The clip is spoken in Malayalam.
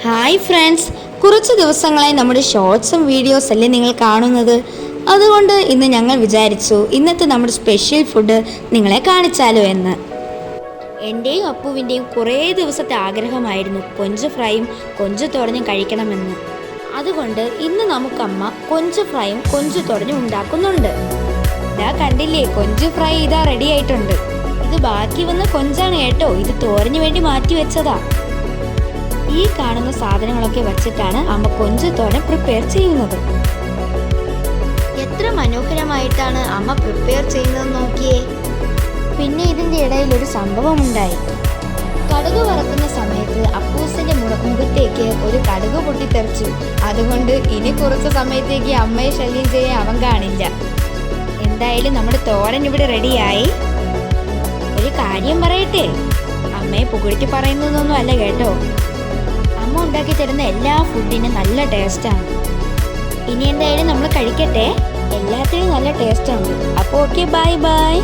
ഹായ് ഫ്രണ്ട്സ്, കുറച്ച് ദിവസങ്ങളായി നമ്മുടെ ഷോർട്സും വീഡിയോസ് അല്ലേ നിങ്ങൾ കാണുന്നത്. അതുകൊണ്ട് ഇന്ന് ഞങ്ങൾ വിചാരിച്ചു ഇന്നത്തെ നമ്മുടെ സ്പെഷ്യൽ ഫുഡ് നിങ്ങളെ കാണിച്ചാലോ എന്ന്. എൻ്റെയും അപ്പുവിൻ്റെയും കുറേ ദിവസത്തെ ആഗ്രഹമായിരുന്നു കൊഞ്ച് ഫ്രൈയും കൊഞ്ച് തോരനും കഴിക്കണമെന്ന്. അതുകൊണ്ട് ഇന്ന് നമുക്കമ്മ കൊഞ്ച് ഫ്രൈയും കൊഞ്ച് തോരനും ഉണ്ടാക്കുന്നുണ്ട്. ഇതാ കണ്ടില്ലേ, കൊഞ്ച് ഫ്രൈ ഇതാ റെഡി ആയിട്ടുണ്ട്. ഇത് ബാക്കി വന്ന കൊഞ്ചാണ് കേട്ടോ, ഇത് തോരന് വേണ്ടി മാറ്റി വെച്ചതാ. ഈ കാണുന്ന സാധനങ്ങളൊക്കെ വെച്ചിട്ടാണ് അമ്മ കൊഞ്ച് തോരൻ പ്രിപ്പയർ ചെയ്യുന്നത്. എത്ര മനോഹരമായിട്ടാണ് അമ്മ പ്രിപ്പയർ ചെയ്യുന്നത് നോക്കിയേ. പിന്നെ ഇതിൻ്റെ ഇടയിൽ ഒരു സംഭവം ഉണ്ടായി. കടുക് വറക്കുന്ന സമയത്ത് അപ്പൂസിന്റെ മുഖത്തേക്ക് ഒരു കടുക് പൊട്ടിത്തെറിച്ചു. അതുകൊണ്ട് ഇനി കുറച്ച് സമയത്തേക്ക് അമ്മയെ ശല്യം ചെയ്യാൻ അവൻ കാണില്ല. എന്തായാലും നമ്മുടെ തോരൻ ഇവിടെ റെഡിയായി. ഒരു കാര്യം പറയട്ടെ, അമ്മയെ പുകഴ്ത്തി പറയുന്നതൊന്നും അല്ല കേട്ടോ. അമ്മ ഉണ്ടാക്കി തരുന്ന എല്ലാ ഫുഡിനും നല്ല ടേസ്റ്റാണ്. ഇനി എന്തായാലും നമ്മൾ കഴിക്കട്ടെ, എല്ലാത്തിനും നല്ല ടേസ്റ്റാണ്. അപ്പോൾ ഓക്കെ, ബൈ ബൈ.